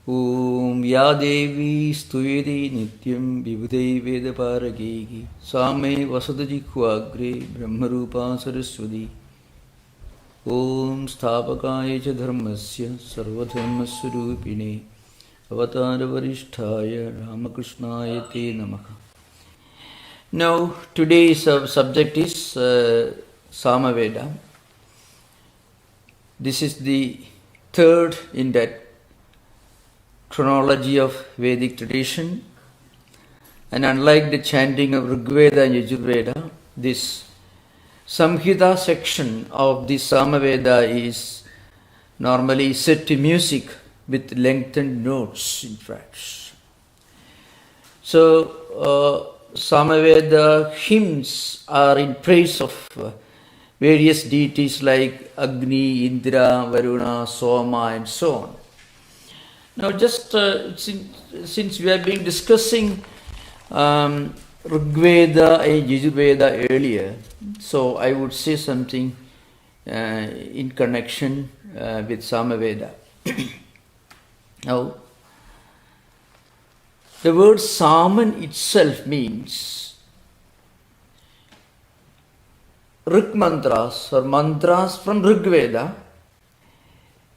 Om Ya Devi Stuyati Nityam Vibhudai Veda Paragegi Same Vasadaji Kuagre Brahmarupa Saraswati Om Sthapakaya Cha Dharmasya Sarvadharmaswarupine Avatara Varisthaya Ramakrishnaya Te Namaha. Now, today's subject is Samaveda. This is the third in that chronology of Vedic tradition, and unlike the chanting of Rigveda and Yajurveda, this Samhita section of the Samaveda is normally set to music with lengthened notes, in fact. So, Samaveda hymns are in praise of various deities like Agni, Indra, Varuna, Soma, and so on. Now, just since we have been discussing Rigveda and Yajurveda earlier, so I would say something in connection with Samaveda. Now, the word Saman itself means Rig mantras or mantras from Rigveda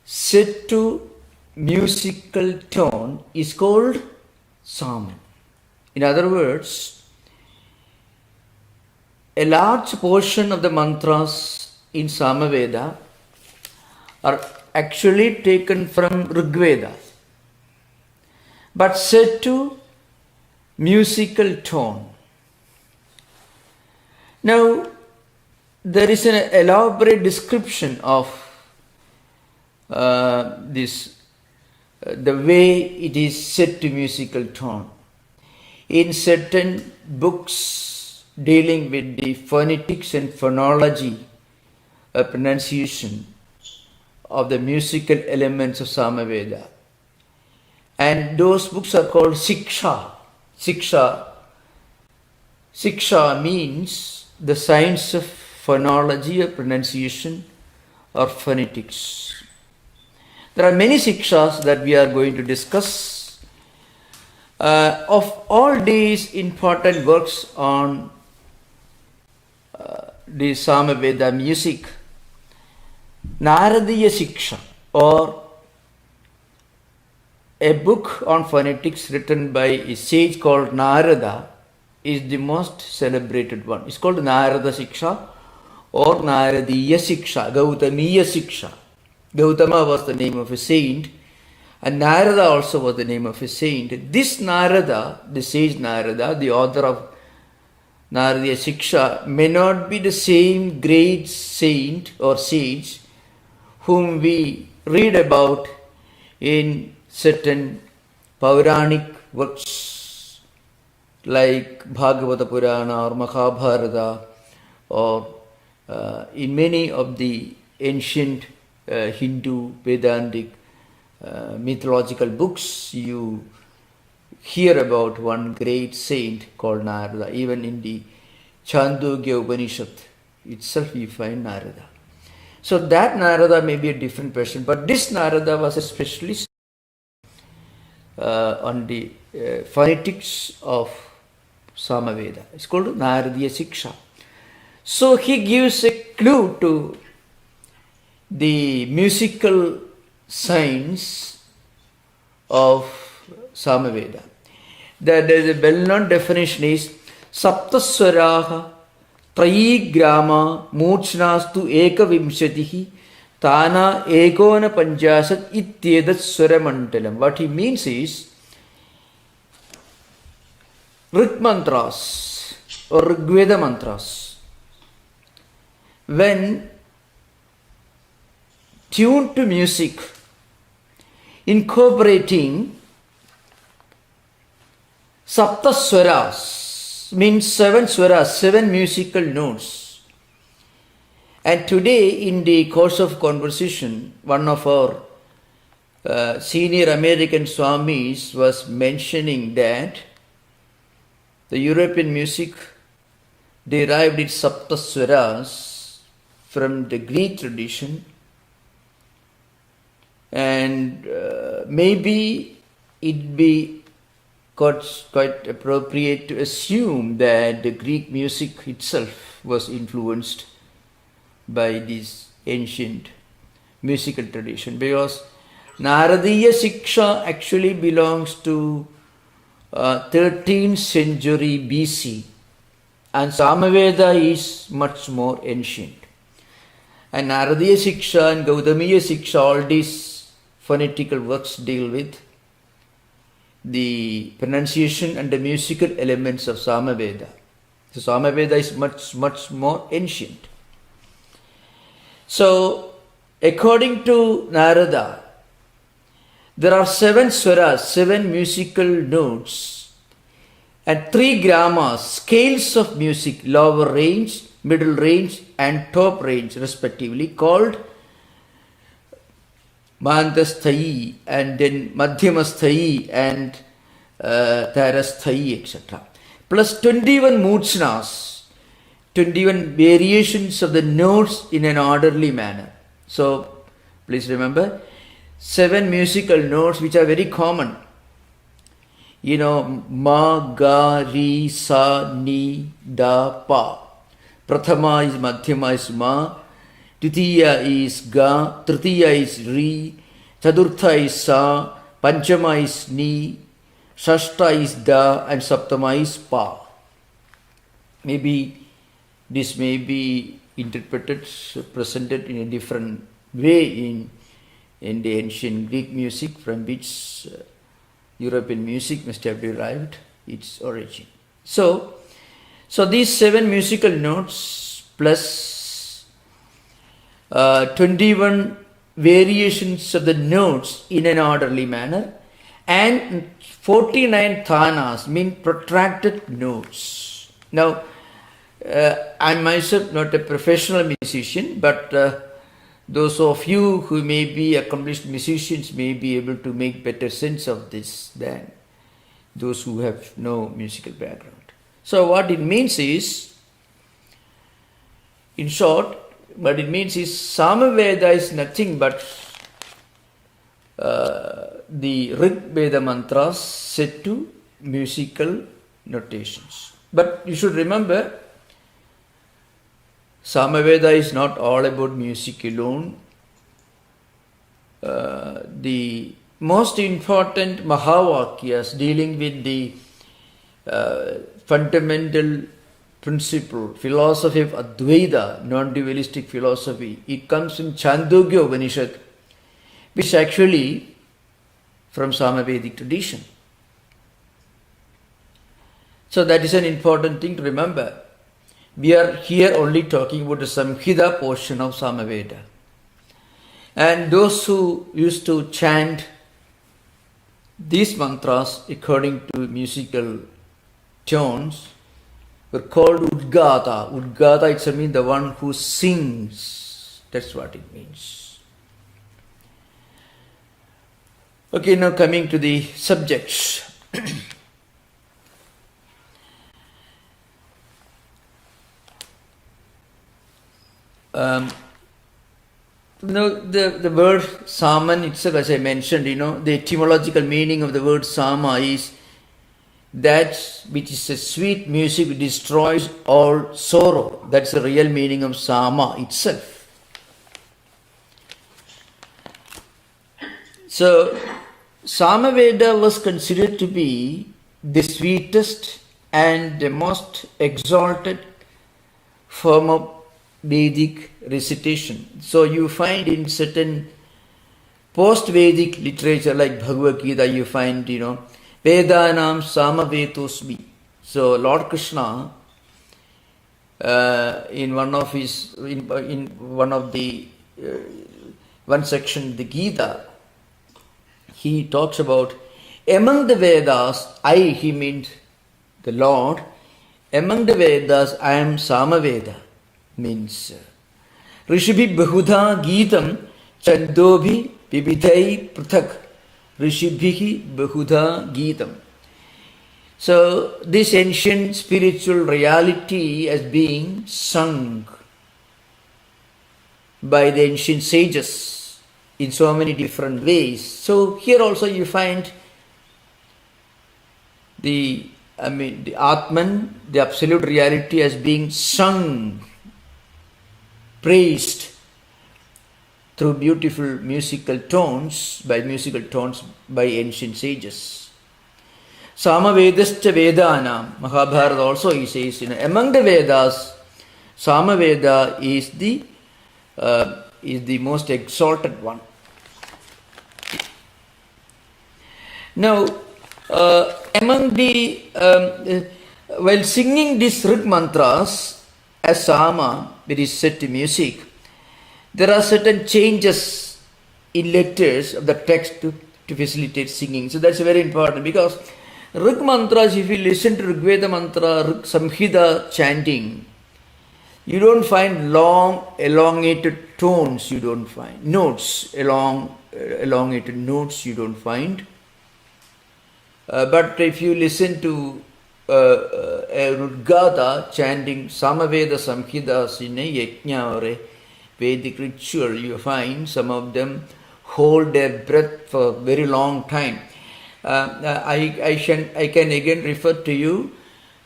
set to musical tone is called Saman. In other words, a large portion of the mantras in Samaveda are actually taken from Rigveda, but set to musical tone. Now, there is an elaborate description of the way it is set to musical tone in certain books dealing with the phonetics and phonology pronunciation of the musical elements of Samaveda. And those books are called Shiksha. Shiksha means the science of phonology or pronunciation or phonetics. There are many Shikshas that we are going to discuss. Of all these important works on the Samaveda music, Naradiya Shiksha, or a book on phonetics written by a sage called Narada, is the most celebrated one. It's called Narada Shiksha or Naradiya Shiksha, Gautamiya Shiksha. Gautama was the name of a saint, and Narada also was the name of a saint. This Narada, the sage Narada, the author of Naradiya Shiksha, may not be the same great saint or sage whom we read about in certain Puranic works like Bhagavata Purana or Mahabharata, or in many of the ancient Hindu, Vedantic, mythological books, you hear about one great saint called Narada. Even in the Chandogya Upanishad itself you find Narada. So that Narada may be a different person, but this Narada was a specialist on the phonetics of Samaveda. It's called Naradiya Shiksha. So he gives a clue to the musical science of Samaveda. There is a well-known definition is Saptaswaraha Trayi Grama Murchnastu Eka Vimshatihi Tana Ekona Panchasat Ityedat Swaramantalam. What he means is Rig mantras or Rigveda mantras, when tuned to music, incorporating Saptaswaras, means 7 swaras, 7 musical notes. And today, in the course of conversation, one of our senior American Swamis was mentioning that the European music derived its Saptaswaras from the Greek tradition, and maybe it be quite appropriate to assume that the Greek music itself was influenced by this ancient musical tradition, because Naradiya Shiksha actually belongs to 13th century BC, and Samaveda is much more ancient. And Naradiya Shiksha and Gautamiya Shiksha, all these phonetical works deal with the pronunciation and the musical elements of Samaveda. So Samaveda is much more ancient. So according to Narada, there are 7 swaras, 7 musical notes, and 3 gramas, scales of music, lower range, middle range and top range respectively, called Mandasthai and then Madhyamasthai and Tarasthai, etc. Plus 21 moodsnas, 21 variations of the notes in an orderly manner. So please remember, 7 musical notes which are very common. You know, ma, ga, ri, sa, ni, da, pa. Prathama is Madhyama is ma, Titiya is ga, Tritiya is ri, Chadurtha is sa, Panchama is ni, Shashta is da, and Saptama is pa. Maybe this may be interpreted, presented in a different way in the ancient Greek music, from which European music must have derived its origin. So these 7 musical notes plus 21 variations of the notes in an orderly manner, and 49 thanas, mean protracted notes. Now, I'm myself not a professional musician, but those of you who may be accomplished musicians may be able to make better sense of this than those who have no musical background. So what it means is, in short, what it means is Samaveda is nothing but the Rig Veda mantras set to musical notations. But you should remember, Samaveda is not all about music alone. The most important Mahavakyas dealing with the fundamental principle, philosophy of Advaita, non-dualistic philosophy, it comes in Chandogya Upanishad, which is actually from Samavedic tradition. So that is an important thing to remember. We are here only talking about the Samhita portion of Samaveda. And those who used to chant these mantras according to musical tones were called Udgata. Udgata, it means the one who sings. That's what it means. Okay, now coming to the subjects. The word Saman itself, as I mentioned, the etymological meaning of the word Sama is that which is a sweet music which destroys all sorrow. That's the real meaning of Sama itself. So, Samaveda was considered to be the sweetest and the most exalted form of Vedic recitation. So you find in certain post-Vedic literature like Bhagavad Gita, you find, Vedanam Samavetosmi. So Lord Krishna, in one of his, in one of the, one section, the Gita, he talks about, among the Vedas, he means the Lord, among the Vedas, I am Samaveda. Means Rishibhi Bahudha Geetam Chandobhi Vividhai Prathak Rishibhi Bahudha Geetam. So this ancient spiritual reality as being sung by the ancient sages in so many different ways. So here also you find the Atman, the absolute reality, as being sung, praised through beautiful musical tones by ancient sages. Samavedascha Vedanam, Mahabharata also he says, among the Vedas, Samaveda is the most exalted one. Now, among the while singing these Rig mantras as Sama, which is set to music, there are certain changes in letters of the text to facilitate singing. So that's very important, because Rig mantras, if you listen to Rig Veda mantra, Rig Samhita chanting, you don't find long elongated tones, you don't find notes, elongated notes you don't find. But if you listen to a Rudgata chanting Samaveda Samhitas in a yajna or a Vedic ritual, you find some of them hold their breath for a very long time. I can again refer to you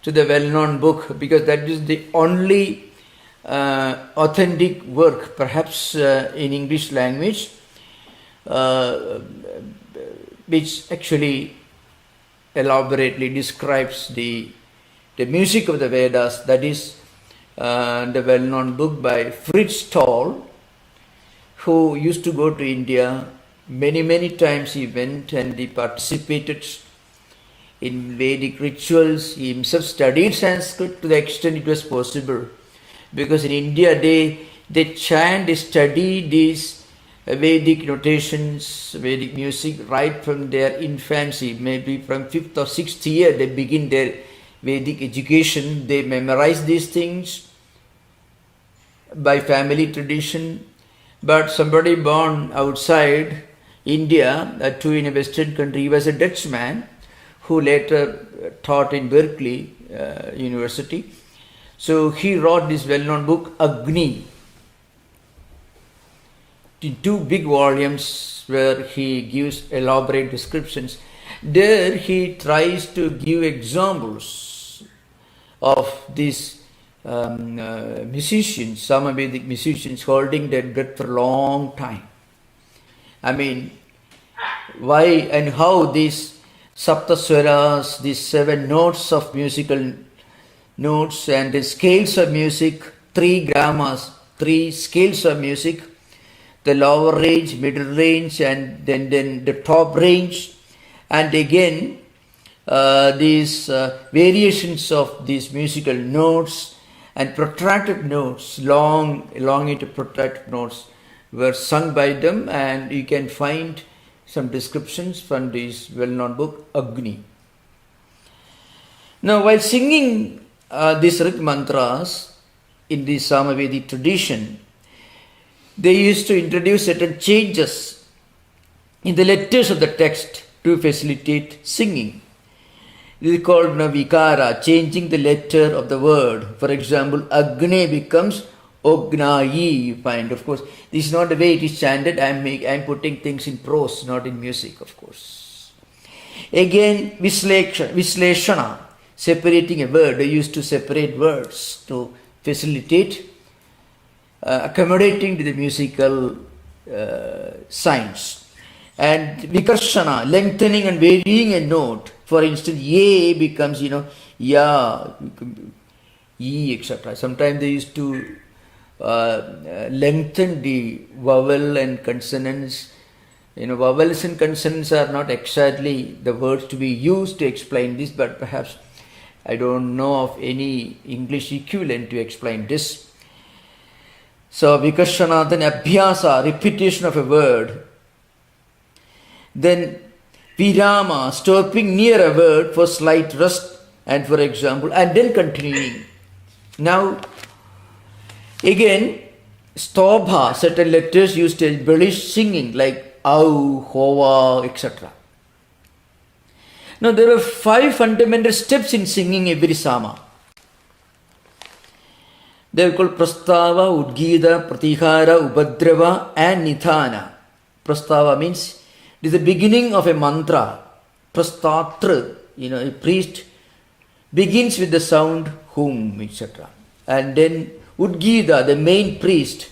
to the well-known book, because that is the only authentic work, perhaps in English language, which actually elaborately describes the music of the Vedas. That is the well-known book by Fritz Stahl, who used to go to India many times. He went and he participated in Vedic rituals. He himself studied Sanskrit to the extent it was possible, because in India they chant, they study these Vedic notations, Vedic music right from their infancy. Maybe from 5th or 6th year they begin their Vedic education. They memorize these things by family tradition. But somebody born outside India, too in a Western country, he was a Dutchman who later taught in Berkeley University. So he wrote this well-known book, Agni, in 2 big volumes, where he gives elaborate descriptions. There he tries to give examples of these musicians, Samavedic musicians, holding their breath for a long time. Why and how these Saptaswaras, these 7 notes of musical notes and the scales of music, 3 grammas, 3 scales of music, the lower range, middle range, and then the top range, and again these variations of these musical notes and protracted notes, long, elongated protracted notes were sung by them, and you can find some descriptions from this well-known book, Agni. Now, while singing these Rig mantras in the Samavedic tradition, they used to introduce certain changes in the letters of the text to facilitate singing. This is called Navikara, changing the letter of the word. For example, Agne becomes Ognayi, you find. Of course, this is not the way it is chanted. I am putting things in prose, not in music, of course. Again, Visleshana, separating a word. They used to separate words to facilitate accommodating to the musical signs. And Vikarshana, lengthening and varying a note. For instance, Ye becomes, Ya, Ye, etc. Sometimes they used to lengthen the vowel and consonants. Vowels and consonants are not exactly the words to be used to explain this, but perhaps I don't know of any English equivalent to explain this. So, Vikarshana, then Abhyasa, repetition of a word. Then Virama, stopping near a word for slight rest, and for example, and then continuing. Now, again, Stobha, certain letters used to embellish singing, like Au, Hova, etc. Now, there are 5 fundamental steps in singing every Sama. They are called Prastava, Udgita, Pratihara, Upadrava, and Nithana. Prastava means it is the beginning of a mantra. Prastatra, a priest begins with the sound Hum, etc. And then Udgita, the main priest.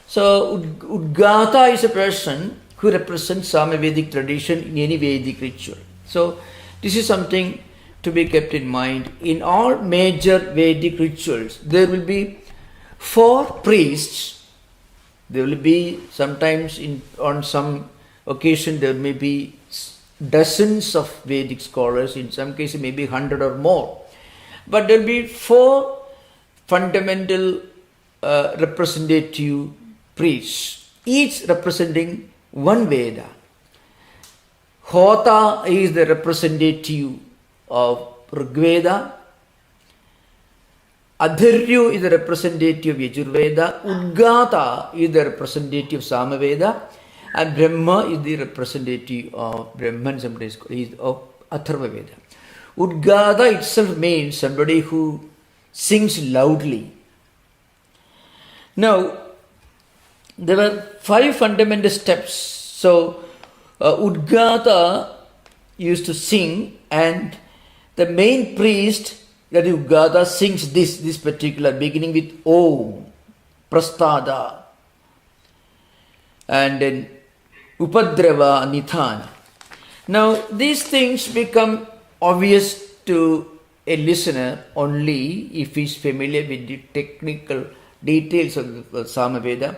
So Udgata is a person who represents Samavedic tradition in any Vedic ritual. So this is something to be kept in mind. In all major Vedic rituals, there will be 4 priests. There will be sometimes on some occasion there may be dozens of Vedic scholars, in some cases maybe 100 or more. But there will be 4 fundamental representative priests, each representing one Veda. Hota is the representative of Rigveda. Adharyu is the representative of Yajurveda. Udgata is the representative of Samaveda. And Brahma is the representative of Brahman, sometimes is of Atharva Veda. Udgata itself means somebody who sings loudly. Now, there were 5 fundamental steps. So, Udgata used to sing, and the main priest, that is Udgata, sings this particular, beginning with Om, Prastada, and then Upadrava, Nithana. Now, these things become obvious to a listener only if he is familiar with the technical details of the Samaveda,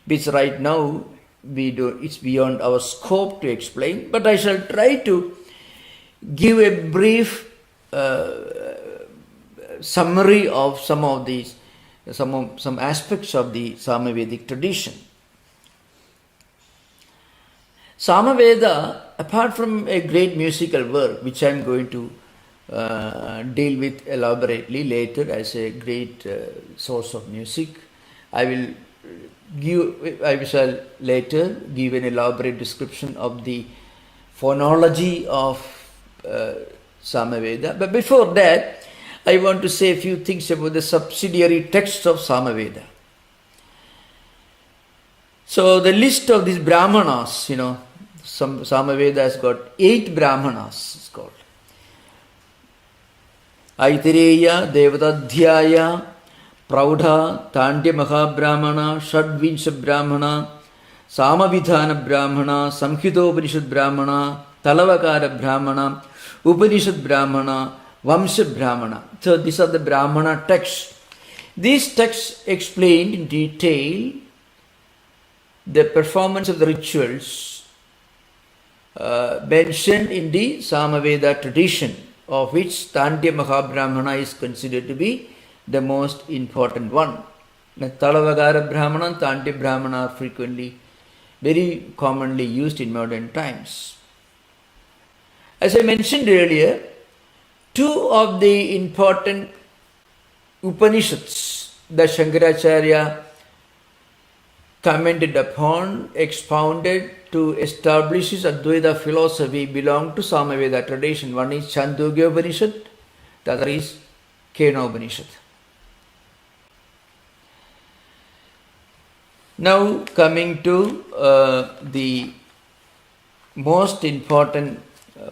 which right now it's beyond our scope to explain, but I shall try to give a brief summary of some aspects of the Samavedic tradition. Samaveda, apart from a great musical work, which I am going to deal with elaborately later as a great source of music, I shall later give an elaborate description of the phonology of Samaveda. But before that, I want to say a few things about the subsidiary texts of Samaveda. So the list of these Brahmanas, Samaveda has got 8 Brahmanas, it's called. Aitareya, Devadadhyaya, Praudha, Tandya Mahabrahmana, Shadvinsha Brahmana, Samavidhana Brahmana, Samhitopanishad Brahmana, Talavakara Brahmana, Upanishad Brahmana, Vamsha Brahmana. So these are the Brahmana texts. These texts explain in detail the performance of the rituals mentioned in the Samaveda tradition, of which Tandya Mahabrahmana is considered to be the most important one. Talavagara Brahmana and Tandya Brahmana are frequently, very commonly used in modern times. As I mentioned earlier, 2 of the important Upanishads that Shankaracharya commented upon, expounded to establish his Advaita philosophy, belong to Samaveda tradition. One is Chandogya Upanishad, the other is Kena Upanishad. Now coming to the most important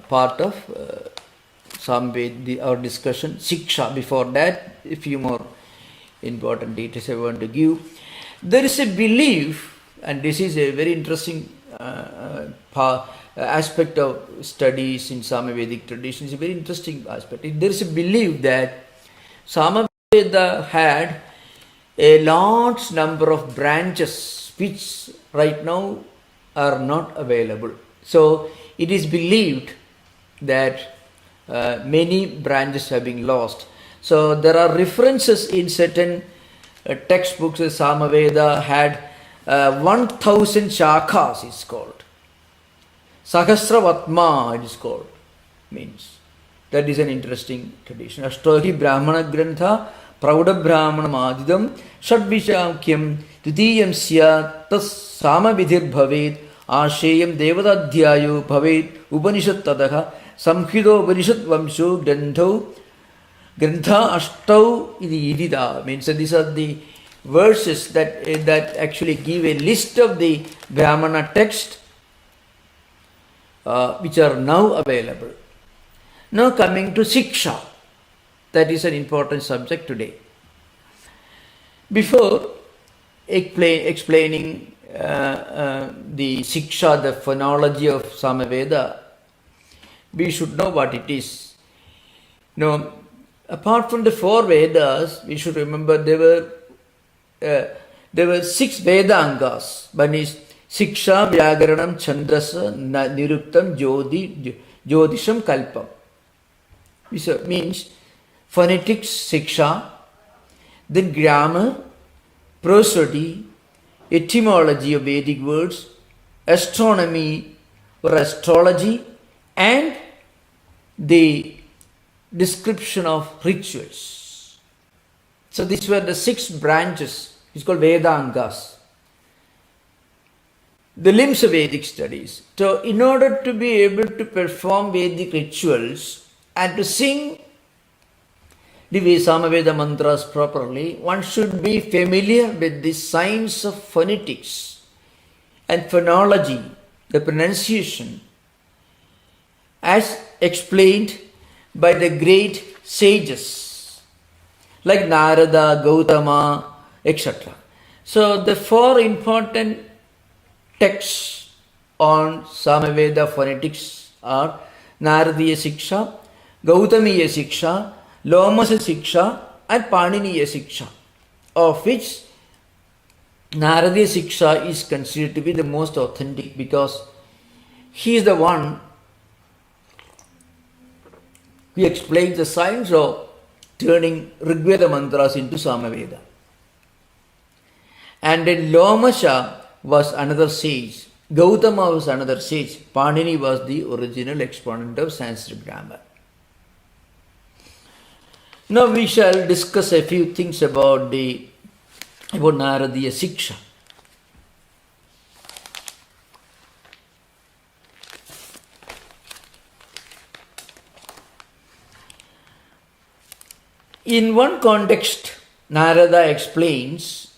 part of our discussion, Shiksha. Before that, a few more important details I want to give. There is a belief, and this is a very interesting aspect of studies in Samavedic tradition. It's a very interesting aspect. There is a belief that Samaveda had a large number of branches which right now are not available. So it is believed that many branches have been lost. So there are references in certain textbooks that Samaveda had 1000 shakhas, it's called. Sahasravatma, it is called. Means that is an interesting tradition. Ashtohi Brahmana Grantha Praudha Brahmana Madidam Shadvishamkyam Titiyam Sya Tas Samavidhir Bhaved Ashayam Devadadhyayo Bhaved Upanishad Tadaha Samhido Upanishad Vamsho Grantha Ashtau Idida. Means that these are the verses that actually give a list of the Brahmana text which are now available. Now coming to Shiksha. That is an important subject today. Before explaining the Shiksha, the phonology of Samaveda, we should know what it is. Now, apart from the 4 Vedas, we should remember there were 6 Vedangas. One is Shiksha, Vyagaranam, Chandrasa, Niruktam, Jyotisham, Kalpam. Which means phonetics, Shiksha, then grammar, prosody, etymology of Vedic words, astronomy or astrology, and the description of rituals. So these were the 6 branches. It's called Vedangas. The limbs of Vedic studies. So in order to be able to perform Vedic rituals and to sing the Samaveda mantras properly, one should be familiar with the science of phonetics and phonology, the pronunciation, as explained by the great sages like Narada, Gautama, etc. So the 4 important texts on Samaveda phonetics are Naradiya Shiksha, Gautamiya Shiksha, Lomasa Shiksha and Paniniya Shiksha, of which Naradiya Shiksha is considered to be the most authentic because he is the one who explains the science of turning Rigveda mantras into Samaveda. And then Lomasha was another sage, Gautama was another sage, Panini was the original exponent of Sanskrit grammar. Now we shall discuss a few things about Naradiya Shiksha. In one context, Narada explains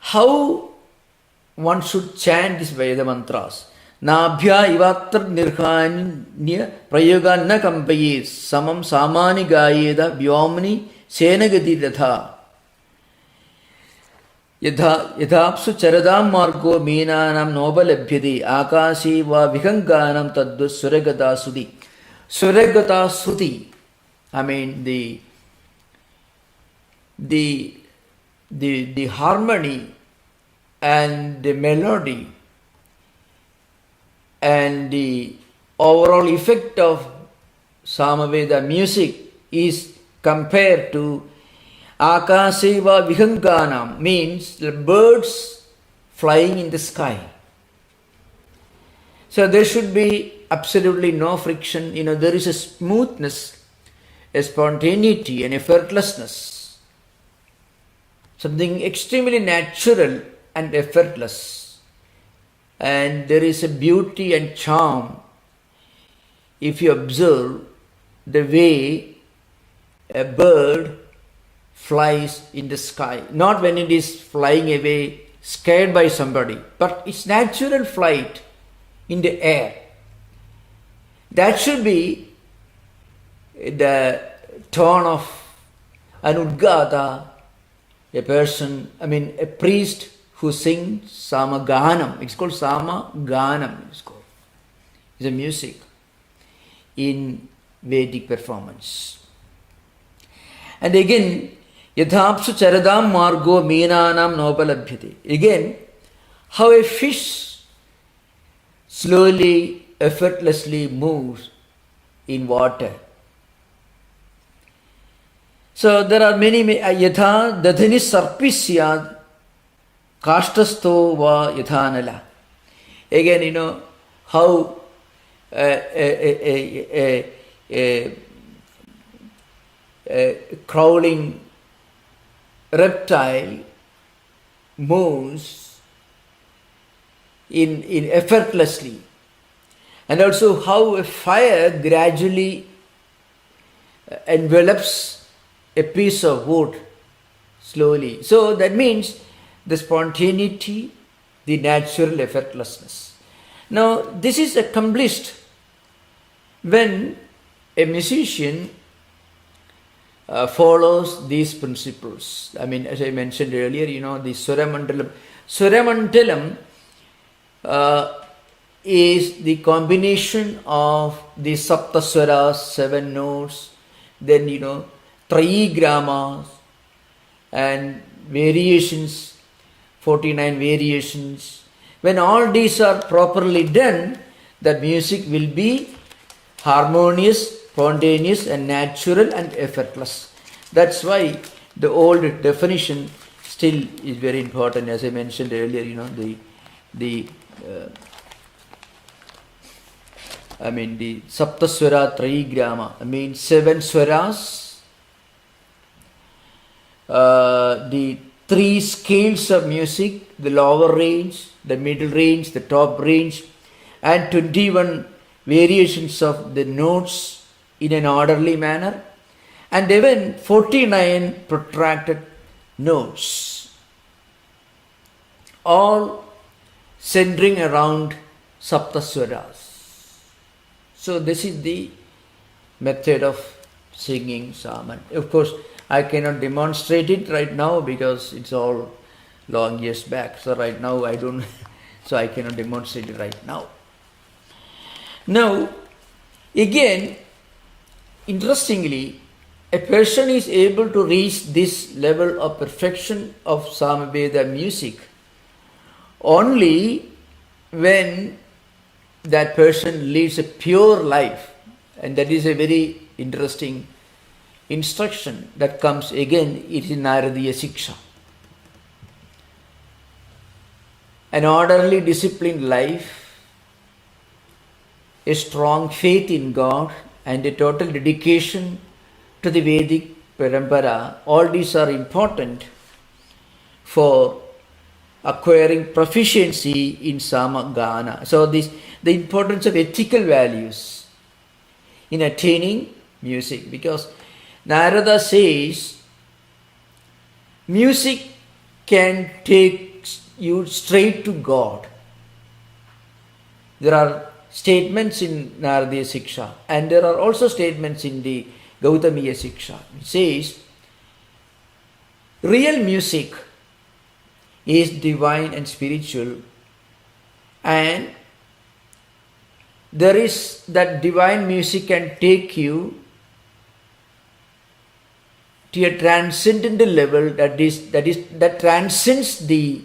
how one should chant these Veda mantras. Nabhya ivatra nirhanya prayoga na kampaye samam samani gayeda vyomni senagati ratha yadhapsu charadam margo meenanam nobalabhyade akasi va vihanganam taddu suragata sudhi. Suragata sudhi, I mean the harmony and the melody and the overall effect of Samaveda music is compared to Akaseva Vihanganam, means the birds flying in the sky. So there should be absolutely no friction, there is a smoothness, a spontaneity, an effortlessness, something extremely natural and effortless. And there is a beauty and charm if you observe the way a bird flies in the sky. Not when it is flying away scared by somebody, but its natural flight in the air. That should be the tone of an Udgata, a person, a priest who sings Samaganam. It's called Samaganam. It's a music in Vedic performance. And again, Yadhapsu charadam margo meenanam nopalabhyate. Again, how a fish slowly, effortlessly moves in water. So there are many, yatha dadhani sarpisyad kashtasto va yathanala. Again, how a crawling reptile moves in effortlessly, and also how a fire gradually envelops a piece of wood slowly. So that means the spontaneity, the natural effortlessness. Now this is accomplished when a musician follows these principles, I mean, as I mentioned earlier, the Swaramandalam. Swaramandalam is the combination of the Saptaswaras, 7 notes, then Trigramas and variations, 49 variations. When all these are properly done, the music will be harmonious, spontaneous and natural and effortless. That's why the old definition still is very important. As I mentioned earlier, the Saptaswara Trigrama, means 7 swaras, the 3 scales of music, the lower range, the middle range, the top range, and 21 variations of the notes in an orderly manner, and even 49 protracted notes, all centering around Saptaswaras. So this is the method of singing Saman. Of course, I cannot demonstrate it right now because it's all long years back. So right now I don't, so I cannot demonstrate it right now. Now, again, interestingly, a person is able to reach this level of perfection of Samaveda music only when that person leads a pure life. And that is a very interesting instruction that comes again, it is Naradiya Shiksha. An orderly, disciplined life, a strong faith in God, and a total dedication to the Vedic Parampara, all these are important for acquiring proficiency in Samagana. So the importance of ethical values in attaining music, because Narada says music can take you straight to God. There are statements in Naradiya Shiksha and there are also statements in the Gautamiya Shiksha. It says real music is divine and spiritual, and there is that divine music can take you to a transcendental level that transcends the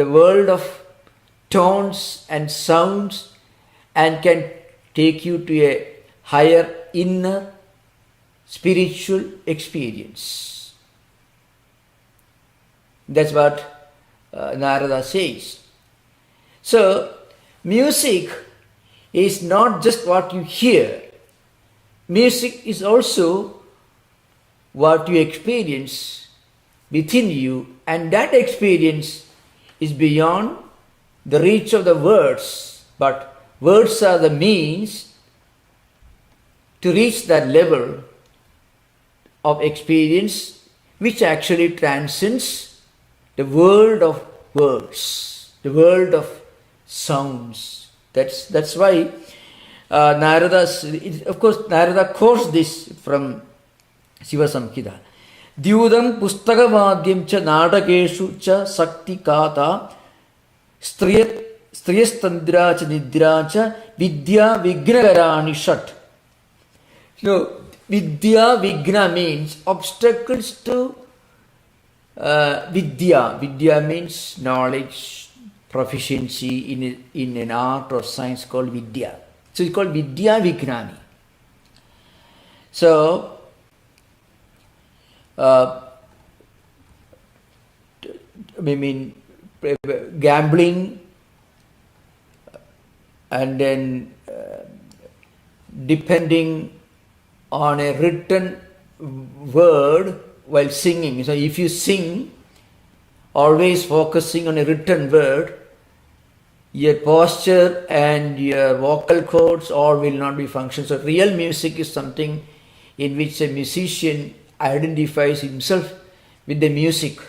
world of tones and sounds, and can take you to a higher inner spiritual experience. That's what Narada says. So, music is not just what you hear. Music is also what you experience within you, and that experience is beyond the reach of the words, but words are the means to reach that level of experience which actually transcends the world of words, the world of sounds. That's why Narada quotes this from Shiva Samhita. Dyudam pustakamadhyam cha nadakeshu cha sakti kata striyastandra cha nidra cha vidya vignagarani shat. So, vidya vigna means obstacles to vidya. Vidya means knowledge, proficiency in an art or science called vidya. So it's called vidya vignani. So gambling, and then depending on a written word while singing. So if you sing, always focusing on a written word, your posture and your vocal cords all will not be functioning. So real music is something in which a musician identifies himself with the music.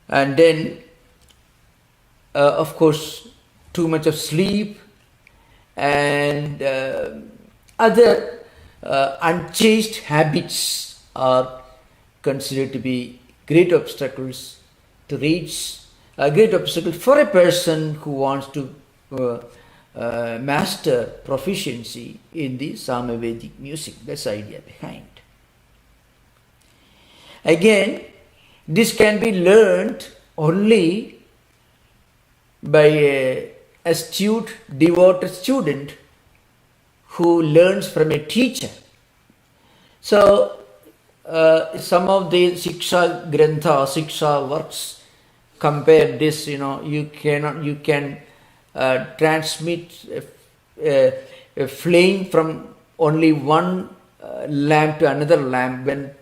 And then of course, too much of sleep and other unchaste habits are considered to be great obstacles to reach, a great obstacle for a person who wants to master proficiency in the Samavedic music. That's the idea behind. Again, this can be learned only by an astute, devoted student who learns from a teacher. So, some of the Shiksha Grantha, Shiksha works compare this, you can transmit a flame from only one lamp to another lamp. When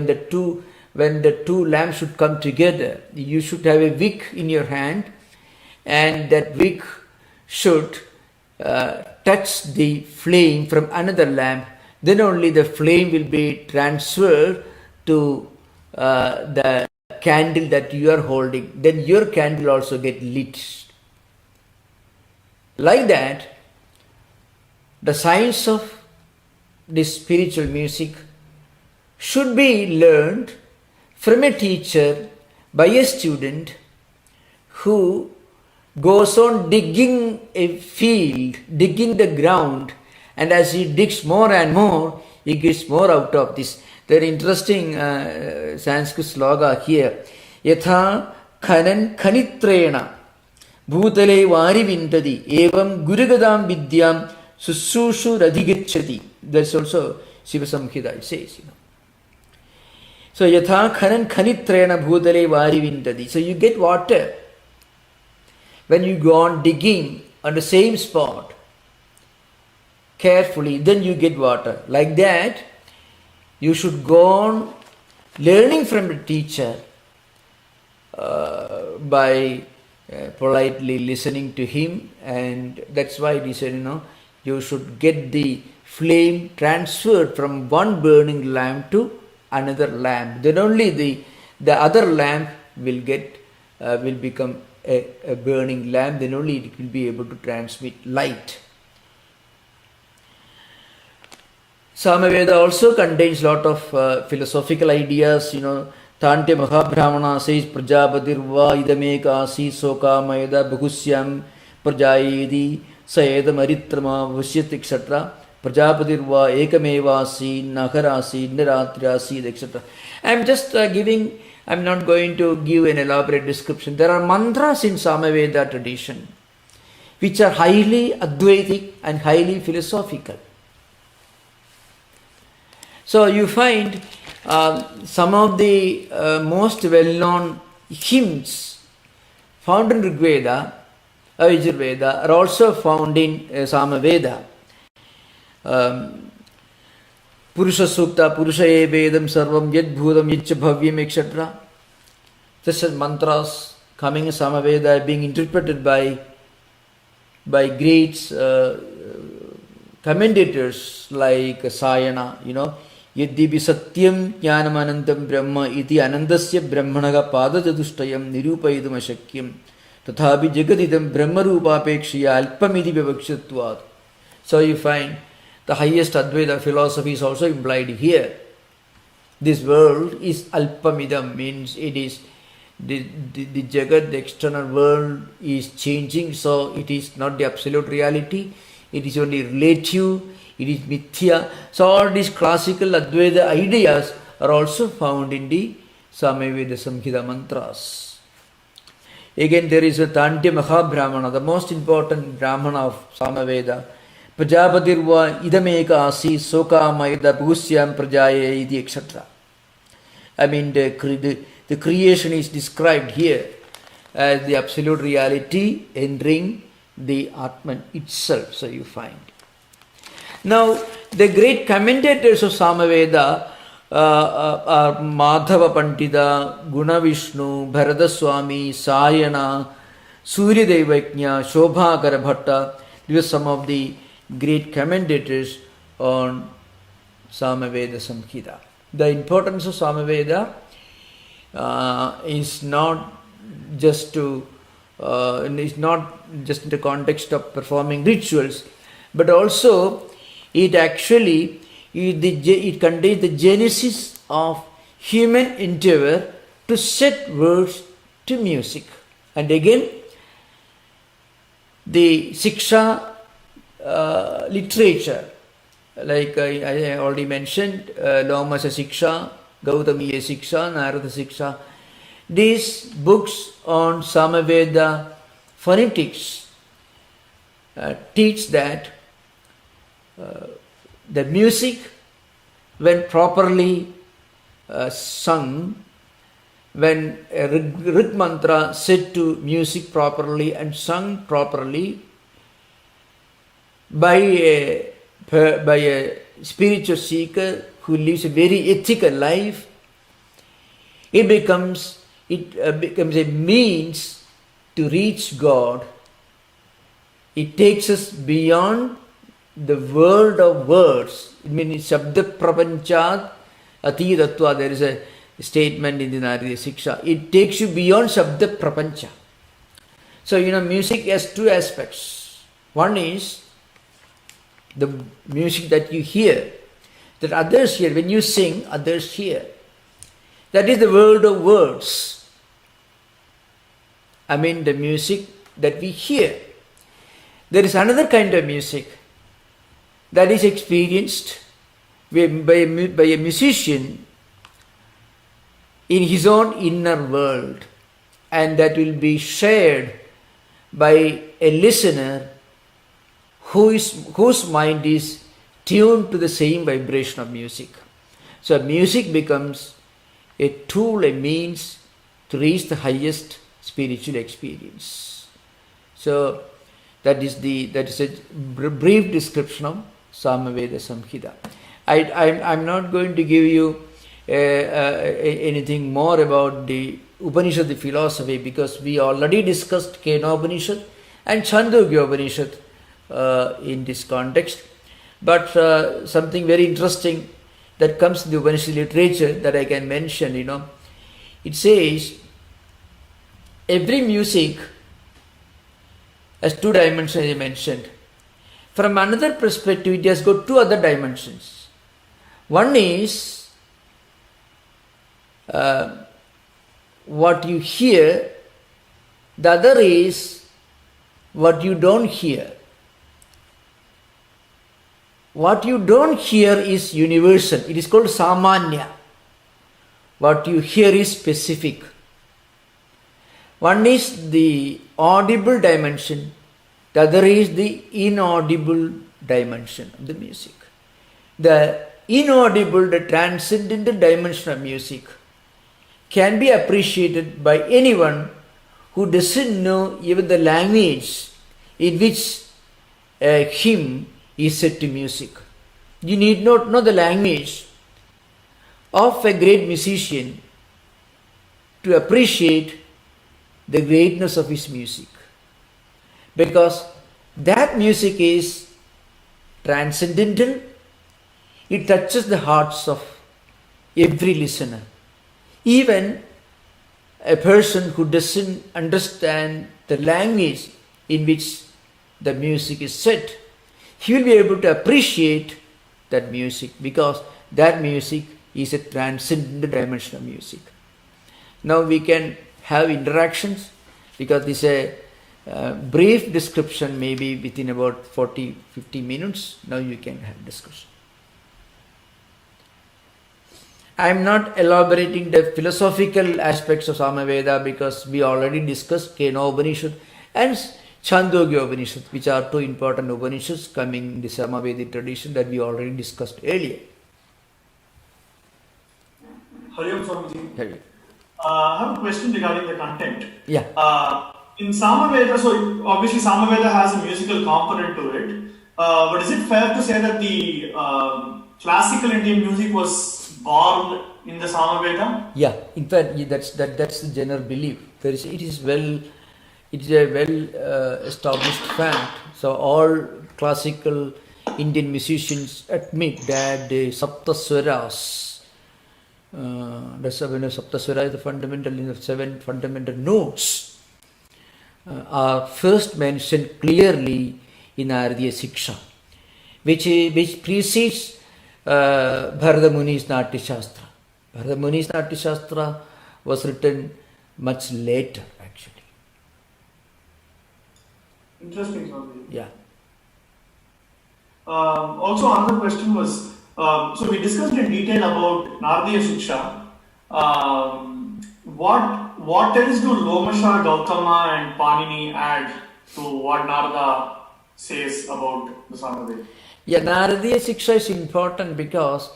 the two lamps should come together, you should have a wick in your hand, and that wick should touch the flame from another lamp. Then only the flame will be transferred to the candle that you are holding. Then your candle also get lit. Like that, the science of this spiritual music should be learned from a teacher by a student who goes on digging a field, digging the ground, and as he digs more and more, he gets more out of this. Very interesting Sanskrit sloga here. Yatha khanan khanitrena bhutale vari vintadi evam gurugadam vidyam sussushu radhigacchati. That's also Shiva Samhita, it says. So yatha khanan khanitrena bhutale vari vintadi. So you get water when you go on digging on the same spot carefully, then you get water. Like that, you should go on learning from the teacher by politely listening to him, and that's why he said, you should get the flame transferred from one burning lamp to another lamp. Then only the other lamp will become a burning lamp. Then only it will be able to transmit light. Samaveda also contains lot of philosophical ideas. Tante Mahabrahmana says Prajapatirva idamekasi sokamayada bhugusyam prajayedi sayeda maritrama vashyat etc. Prajapatirva ekamevasi nagarasi niratriasi etc. I'm not going to give an elaborate description. There are mantras in Samaveda tradition which are highly Advaitic and highly philosophical. So you find some of the most well-known hymns found in Rigveda, Yajurveda are also found in Samaveda. Purusha Sukta, Purusha E Vedam Sarvam Yad Bhudam Yadcha Bhavyam etc. Such as mantras coming in Samaveda being interpreted by great commentators like Sayana, Yadibi Satyam Jnanamanantam Brahma iti Anandasya Brahmanaga Pada Jadushtayam Nirupayidam Ashakyam Tathabi Jagadidam Brahma Rupapekshya Alpamidi Vivakshatvat. So you find the highest Advaita philosophy is also implied here. This world is Alpamidam, means it is the Jagat, the external world is changing, so it is not the absolute reality, it is only relative, it is mithya. So all these classical Advaita ideas are also found in the Samaveda Samhita mantras. Again, there is a Tantya Mahabrahmana, the most important Brahmana of Samaveda. Prajapatirva idameka asi sokamayada bhusyam prajaye iti etc. I mean, the creation is described here as the absolute reality entering the Atman itself. So you find. Now, the great commentators of Samaveda are Madhava Pandita, Guna Vishnu, Bharata Swami, Sayana, Surya Devajna, Shobhakara Bhatta. These are some of the great commentators on Samaveda Samhita. The importance of Samaveda is not just to and it's not just in the context of performing rituals, but also it actually it contains the genesis of human endeavor to set words to music. And again, the Shiksha literature, like I already mentioned, Lomasa Shiksha, Gautamiya Shiksha, Narada Shiksha, these books on Samaveda phonetics teach that the music, when properly sung, when a Rig mantra set to music properly and sung properly by a spiritual seeker who lives a very ethical life, it becomes a means to reach God. It takes us beyond the world of words. It means Shabda Prapanchat Ati Tattva. There is a statement in the Narada Shiksha. It takes you beyond Shabda Prapancha. So, music has two aspects. One is the music that you hear, that others hear. When you sing, others hear. That is the world of words. I mean, the music that we hear. There is another kind of music that is experienced by a musician in his own inner world, and that will be shared by a listener whose mind is tuned to the same vibration of music. So music becomes a tool, a means to reach the highest spiritual experience. So that is a brief description of Samaveda Samhita. I'm not going to give you anything more about the Upanishad, the philosophy, because we already discussed Kenopanishad and Chandogya Upanishad in this context. But something very interesting that comes in the Upanishad literature that I can mention, it says every music has two dimensions, I mentioned. From another perspective, it has got two other dimensions. One is what you hear, the other is what you don't hear. What you don't hear is universal. It is called Samanya. What you hear is specific. One is the audible dimension, the other is the inaudible dimension of the music. The inaudible, the transcendental dimension of music can be appreciated by anyone who doesn't know even the language in which a hymn is set to music. You need not know the language of a great musician to appreciate the greatness of his music, because that music is transcendental. It touches the hearts of every listener. Even a person who doesn't understand the language in which the music is set, he will be able to appreciate that music, because that music is a transcendental dimension of music. Now we can have interactions, because this is a brief description, maybe within about 40-50 minutes. Now you can have discussion. I am not elaborating the philosophical aspects of Samaveda, because we already discussed Kena Upanishad and Chandogya Upanishad, which are two important Upanishads coming in the Samavedic tradition that we already discussed earlier. Hariom Swamiji. Hari. I have a question regarding the content. Yeah. In Samaveda, so obviously Samaveda has a musical component to it, but is it fair to say that the classical Indian music was born in the Samaveda? Yeah, in fact, that's the general belief. It is a well established fact. So all classical Indian musicians admit that the Saptaswaras, the seven Saptaswaras, the fundamental in the seven fundamental notes, are first mentioned clearly in Naradiya Shiksha, which precedes Bharata Muni's Natya Shastra. Bharata Muni's Natya Shastra was written much later, actually. Interesting, Swami. Yeah. Also, another question was, so we discussed in detail about Naradiya Shiksha. What else do Lomasha, Gautama and Panini add to what Narada says about the Samaveda? Yeah, Naradiya Shiksha is important because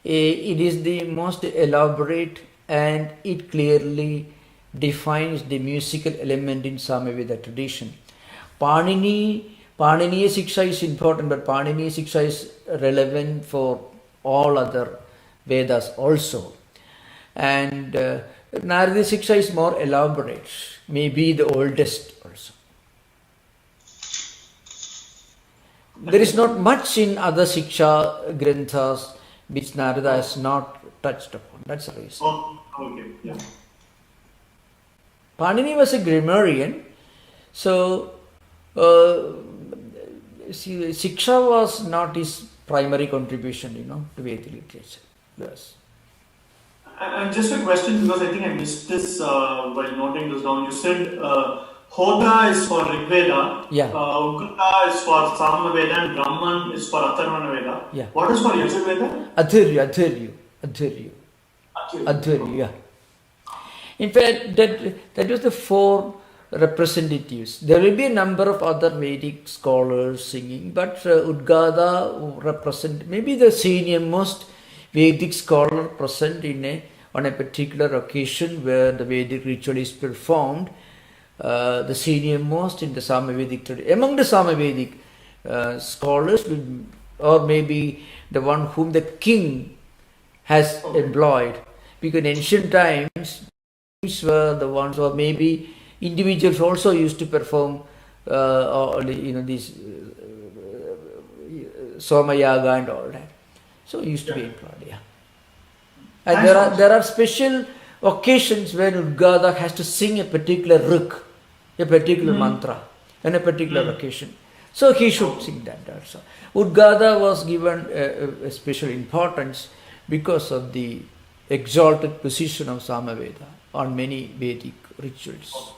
it is the most elaborate and it clearly defines the musical element in Samaveda tradition. Paniniya Shiksha is important, but Paniniya Shiksha is relevant for all other Vedas also. And Naradiya Shiksha is more elaborate, maybe the oldest also. There is not much in other Shiksha Granthas which Narada has not touched upon. That's the reason. Oh, okay, yeah. Panini was a grammarian, so Shiksha was not his primary contribution, to Vedic literature. Yes. And just a question, because I think I missed this while noting this down. You said Hoda is for Rig Veda, Yeah. Uggata is for Samaveda, and Brahman is for Atharvana Veda. Yeah. What is for Yajurveda? Adhiryu, yeah. In fact, that was the four representatives. There will be a number of other Vedic scholars singing, but Udgada represent maybe the senior most Vedic scholar present on a particular occasion where the Vedic ritual is performed. The senior most in the Samavedic tradition. Among the Samavedic scholars, or maybe the one whom the king has employed, because in ancient times, kings were the ones, or maybe individuals also used to perform, these Somayaga and all that. So used to be employed, yeah. And there are special occasions when Udgada has to sing a particular rik, a particular mantra, on a particular occasion. So he should sing that also. Udgada was given a special importance because of the exalted position of Samaveda on many Vedic rituals.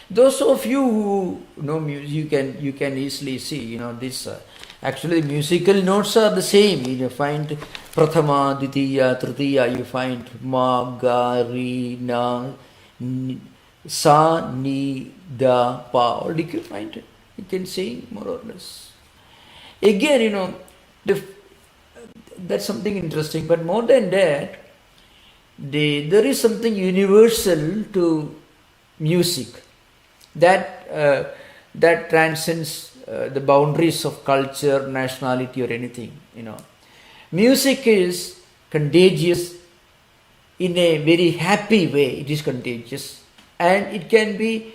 Those of you who know music, you can easily see, this. Actually, musical notes are the same. You find Prathama, Ditiya, Tritiya. You find Ma, Ga, Ri, Na, Sa, Ni, Da, Pa. All you can find it. You can sing more or less. Again, that's something interesting. But more than that, there is something universal to music that transcends the boundaries of culture, nationality, or anything. Music is contagious in a very happy way. It is contagious, and it can be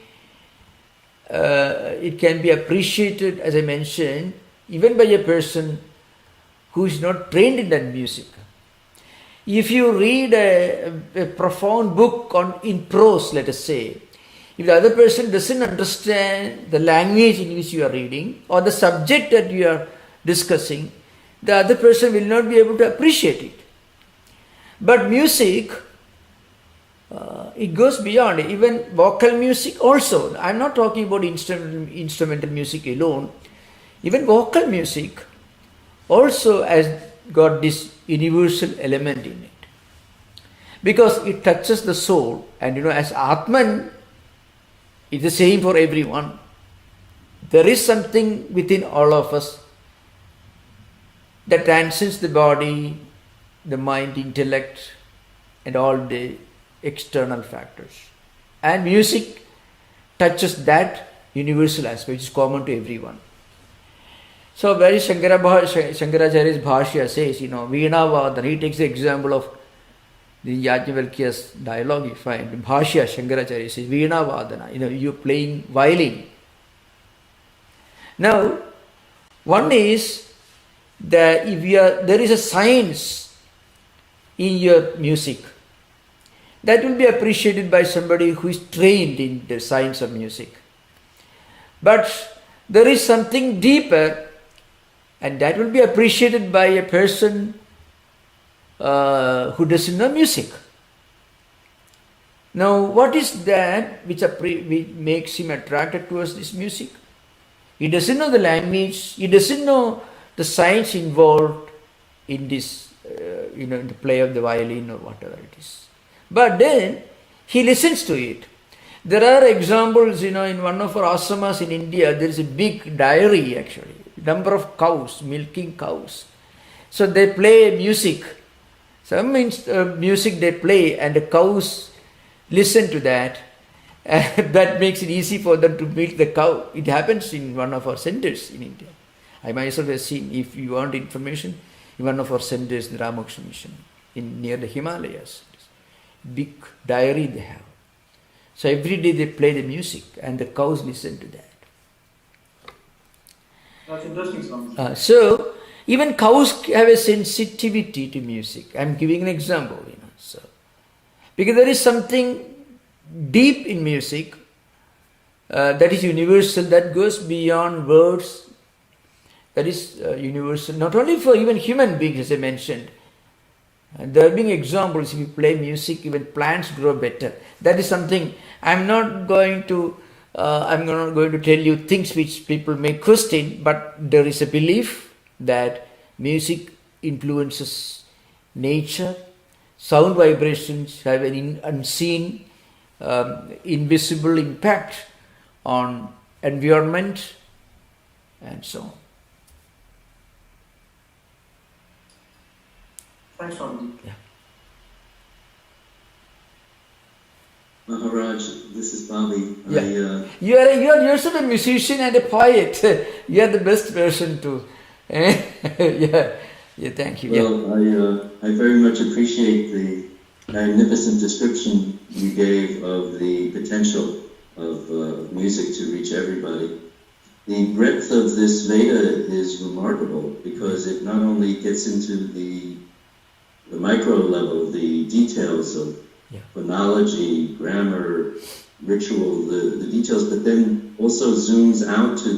appreciated, as I mentioned, even by a person who is not trained in that music. If you read a profound book in prose, let us say, if the other person doesn't understand the language in which you are reading or the subject that you are discussing, the other person will not be able to appreciate it. But music, it goes beyond. Even vocal music also. I'm not talking about instrumental music alone. Even vocal music also has got this universal element in it. Because it touches the soul. And as Atman, it's the same for everyone. There is something within all of us that transcends the body, the mind, intellect, and all the external factors. And music touches that universal aspect, which is common to everyone. So, where Shankaracharya's Bhashya says, Veena Vadana, he takes the example of the Yajnavalkya's dialogue, you find. Bhashya, Shankaracharya says, Veena Vadana, you're playing violin. Now, one is that there is a science in your music. That will be appreciated by somebody who is trained in the science of music. But there is something deeper, and that will be appreciated by a person who doesn't know music. Now, what is that which makes him attracted towards this music? He doesn't know the language, he doesn't know the science involved in this, in the play of the violin or whatever it is. But then, he listens to it. There are examples, in one of our ashramas in India, there is a big dairy actually, number of cows, milking cows. So they play music. Some music they play and the cows listen to that. That makes it easy for them to milk the cow. It happens in one of our centers in India. I myself have seen, if you want information, in one of our centers, the Ramakrishna Mission, near the Himalayas. Big dairy they have. So every day they play the music and the cows listen to that. That's interesting. So even cows have a sensitivity to music. I'm giving an example, So because there is something deep in music that is universal, that goes beyond words, that is universal, not only for even human beings, as I mentioned. There have been examples, if you play music, even plants grow better. That is something, I'm not going to tell you things which people may question, but there is a belief that music influences nature. Sound vibrations have an unseen, invisible impact on environment and so on. Thanks, Swami. Yeah. Maharaj, this is Bobby. Yeah. You are yourself a musician and a poet. You are the best person to. Yeah. Thank you. Well, I very much appreciate the magnificent description you gave of the potential of music to reach everybody. The breadth of this Veda is remarkable because it not only gets into the micro level, the details of phonology, grammar, ritual, the details, but then also zooms out to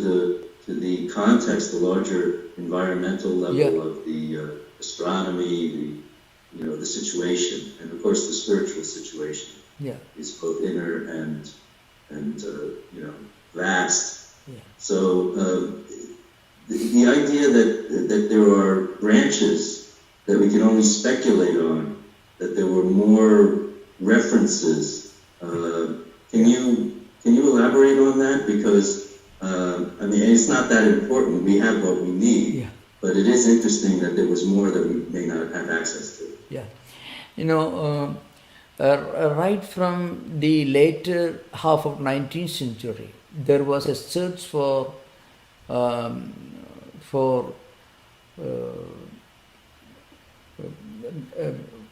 the context, the larger environmental level of the astronomy, the situation, and of course the spiritual situation is both inner and vast. Yeah. So the idea that there are branches that we can only speculate on, that there were more references. Can you elaborate on that? Because it's not that important. We have what we need, but it is interesting that there was more that we may not have access to. Yeah, right from the later half of 19th century, there was a search for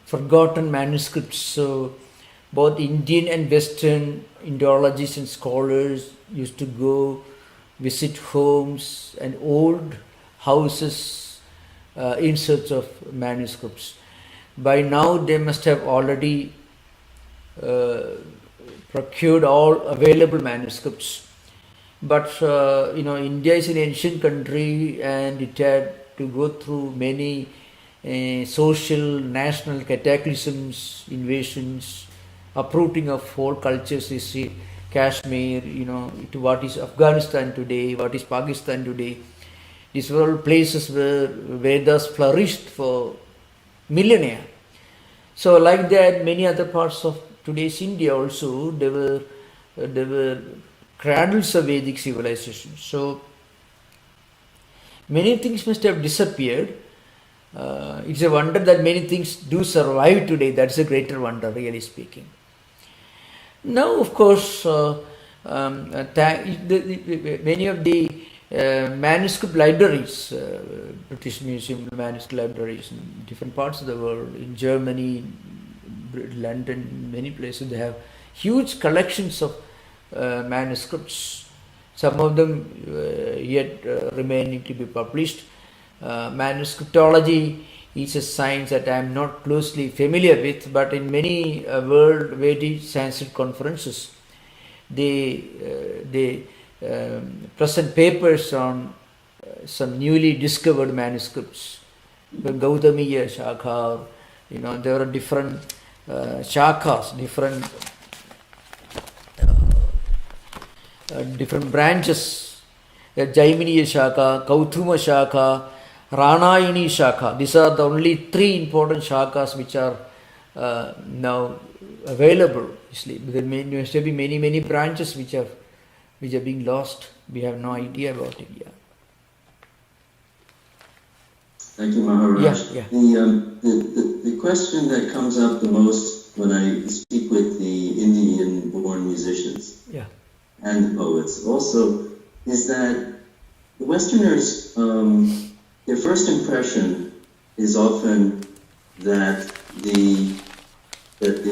forgotten manuscripts. So both Indian and Western Indologists and scholars used to go visit homes and old houses in search of manuscripts. By now they must have already procured all available manuscripts. But India is an ancient country and it had to go through many social, national cataclysms, invasions, uprooting of whole cultures. You see, Kashmir, to what is Afghanistan today, what is Pakistan today. These were all places where Vedas flourished for millennia. So, like that, many other parts of today's India also, there were cradles of Vedic civilization. So, many things must have disappeared. It's a wonder that many things do survive today. That's a greater wonder, really speaking. Now, of course, many of the manuscript libraries, British Museum manuscript libraries in different parts of the world, in Germany, London, many places, they have huge collections of manuscripts. Some of them yet remaining to be published. Manuscriptology is a science that I am not closely familiar with, but in many world Vedic Sanskrit conferences, they present papers on some newly discovered manuscripts. The Gautamiya Shakha, there are different shakhas, different branches. Jaiminiya Shakha, Kauthuma Shakha, Ranayani Shakha. These are the only three important shakhas which are now available. There must be many branches which are being lost. We have no idea about it. Yeah. Thank you, Maharaj. Yeah. The question that comes up the most when I speak with the Indian-born musicians and poets also is that the Westerners, their first impression is often that the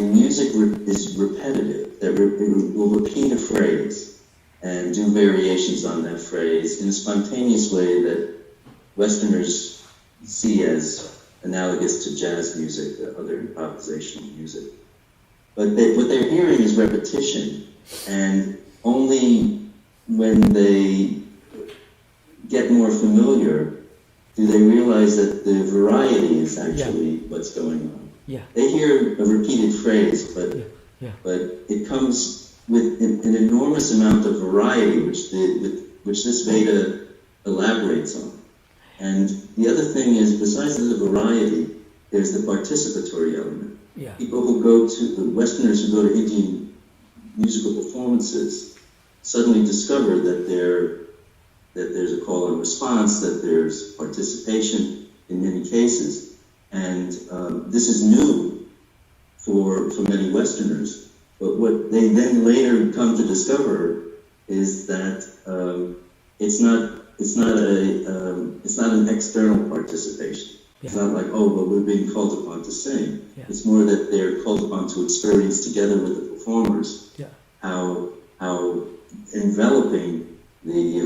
music is repetitive, that it will repeat a phrase and do variations on that phrase in a spontaneous way that Westerners see as analogous to jazz music, other improvisational music. But what they're hearing is repetition, and only when they get more familiar do they realize that the variety is actually what's going on. Yeah. They hear a repeated phrase, but it comes with an enormous amount of variety, which this Veda elaborates on. And the other thing is, besides the variety, there's the participatory element. Yeah. People who go to, the Westerners who go to Indian musical performances suddenly discover that there's a call and response, that there's participation in many cases. And this is new for many Westerners. But what they then later come to discover is that it's not an external participation. It's not like, we're being called upon to sing. Yeah. It's more that they're called upon to experience together with the performers how enveloping the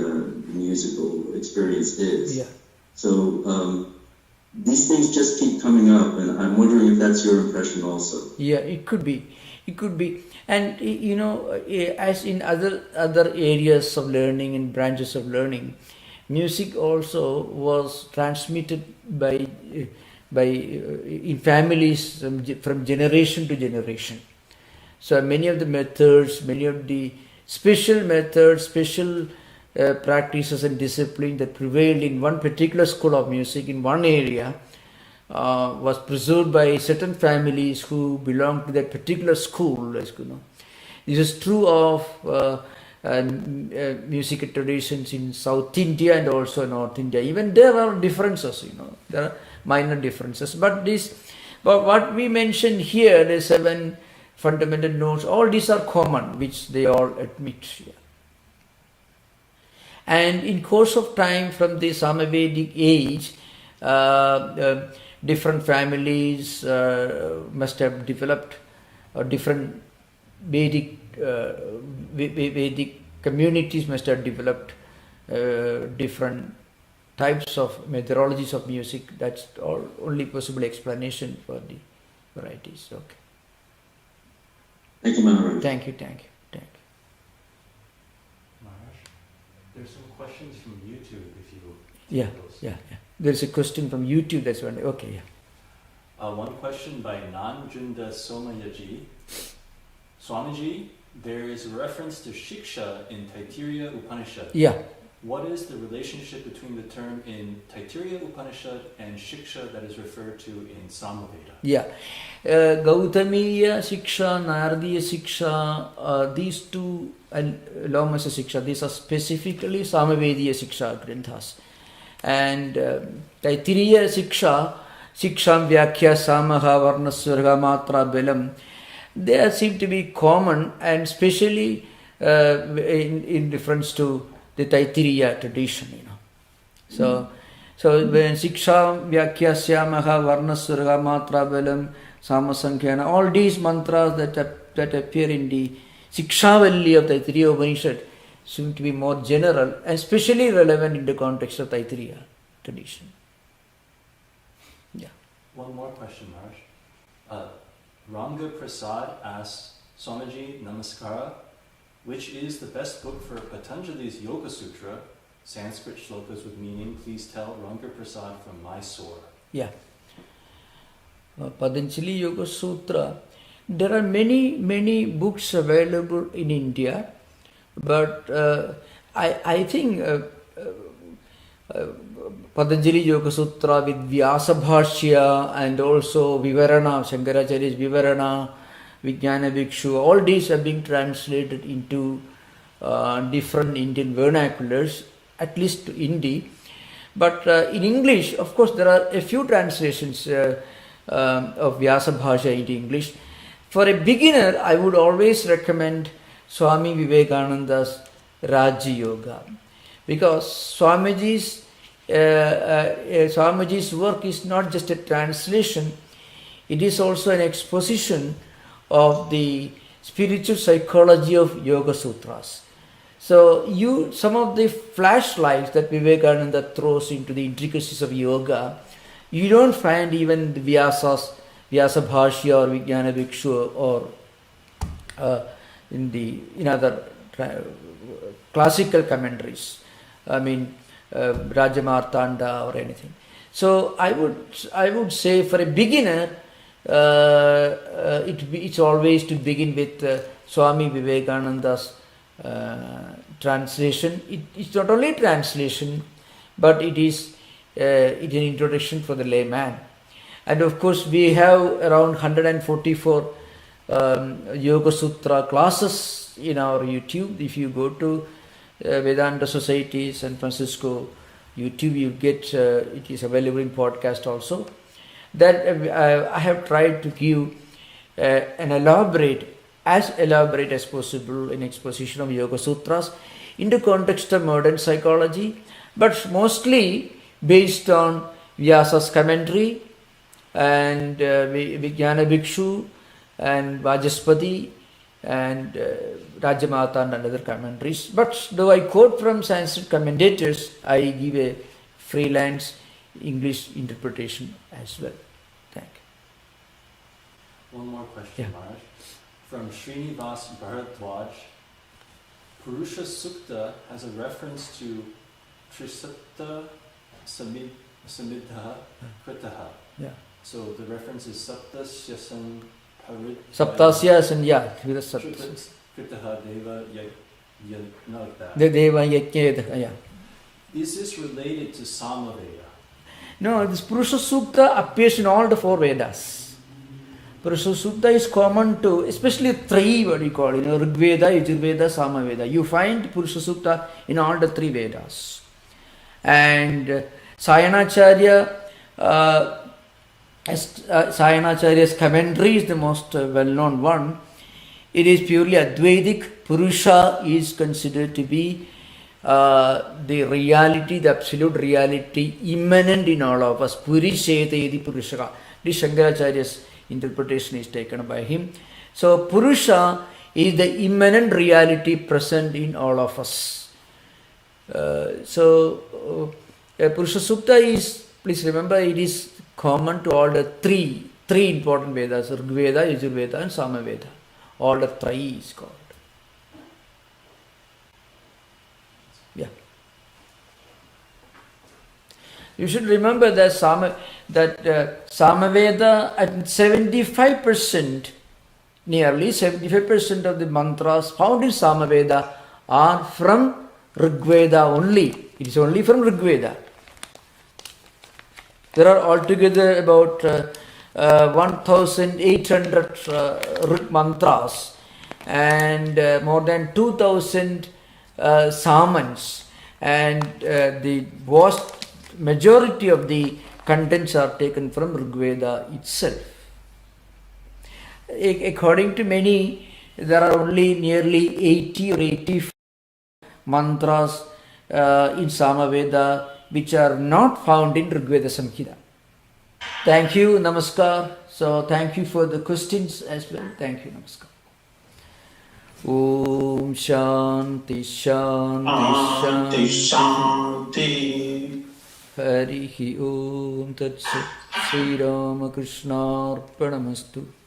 musical experience is. Yeah. So these things just keep coming up, and I'm wondering if that's your impression also. Yeah, it could be. And as in other areas of learning and branches of learning, music also was transmitted by in families from generation to generation. So many of the methods, many of the special methods, special practices and discipline that prevailed in one particular school of music in one area was preserved by certain families who belonged to that particular school. This is true of musical traditions in South India and also North India. Even there are differences, there are minor differences. But what we mentioned here, the 7 fundamental notes, all these are common, which they all admit. And in course of time, from the Samavedic age, different families must have developed, different Vedic communities must have developed different types of methodologies of music. That's all only possible explanation for the varieties. Okay. Thank you, Maharaj. Thank you. Maharaj, there's some questions from YouTube if you Yeah. There's a question from YouTube, that's one. Okay, one question by Nanjunda Somayaji. Swamiji, there is a reference to Shiksha in Taittiriya Upanishad. Yeah. What is the relationship between the term in Taittiriya Upanishad and Shiksha that is referred to in Samaveda? Yeah. Gautamiya Shiksha, Naradiya Shiksha, these two, and Lomasa Shiksha, these are specifically Samavediya Shiksha granthas. And Taittiriya Shiksha, Shiksham Vyakhya Samaha Varnaswarga Matra Belam, they seem to be common, and especially in reference to the Taittiriya tradition, So when Shiksha Vyakhya Syamaha Varnaswarga Matra Belam Samasankhya, all these mantras that appear in the Shikshavalli of Taittiriya Upanishad seem to be more general and especially relevant in the context of Taittiriya tradition. Yeah. One more question, Maharaj. Ranga Prasad asks, Swamiji Namaskara, which is the best book for Patanjali's Yoga Sutra? Sanskrit shlokas with meaning. Please tell Ranga Prasad from Mysore. Yeah. Patanjali Yoga Sutra. There are many books available in India, but I think Patanjali Yoga Sutra with Vyasa Bhashya and also Vivarana, Shankaracharya's Vivarana, Vijnana Bhikshu, all these are being translated into different Indian vernaculars, at least to Hindi. But in English, of course, there are a few translations of Vyasa Bhashya into English. For a beginner, I would always recommend Swami Vivekananda's Raja Yoga, because Swamiji's work is not just a translation, it is also an exposition of the spiritual psychology of Yoga Sutras. So some of the flashlights that Vivekananda throws into the intricacies of yoga, you don't find even the Vyasa Bhashya or Vijnana Bhikshu or in other classical commentaries. I mean, Rajamartanda or anything. So I would say for a beginner, it's always to begin with Swami Vivekananda's translation. It's not only translation, but it is an introduction for the layman. And of course, we have around 144 Yoga Sutra classes in our YouTube. If you go to Vedanta Society, San Francisco YouTube, you get it is available in podcast also. That I have tried to give as elaborate as possible an exposition of Yoga Sutras in the context of modern psychology, but mostly based on Vyasa's commentary and Vijnana Bhikshu and Vajaspati and Rajamata and other commentaries. But though I quote from Sanskrit commentators, I give a freelance English interpretation as well. Thank you. One more question, Yeah. Maharaj. From Srinivas Bharadwaj, Purusha Sukta has a reference to Trisapta Samidha Kritaha. Yeah. So the reference is Saptasyasan Parid. Saptasya and with a Saptasya. Kritaha Deva like that. The Deva Yajna, yeah. Is this related to Samaveda? No, this Purusha Sukta appears in all the four Vedas. Purusha Sukta is common to, especially three, what you call, Rig Veda, Yajurveda, Samaveda. You find Purusha Sukta in all the three Vedas. And Sayanacharya's commentary is the most well-known one. It is purely Advaitic. Purusha is considered to be the reality, the absolute reality immanent in all of us. Purishete Purusha. This Shankaracharya's interpretation is taken by him. So Purusha is the immanent reality present in all of us. Purusha Sukta is, please remember, it is common to all the three important Vedas, Rig Veda, Yajurveda and Samaveda. All the three is called. Yeah. You should remember that Samaveda at 75%, nearly 75% of the mantras found in Samaveda are from Rig Veda only. It is only from Rig Veda. There are altogether about 1,800 Rig mantras and more than 2,000 samans, and the vast majority of the contents are taken from Rig Veda itself. According to many, there are only nearly 80 or 85 mantras in Samaveda which are not found in Rig Veda Samhita. Thank you, Namaskar. So thank you for the questions as well. Thank you, Namaskar. Om Shanti Shanti Shanti. Harihi Om Tat Sat. Sri Ramakrishna Arpanamastu.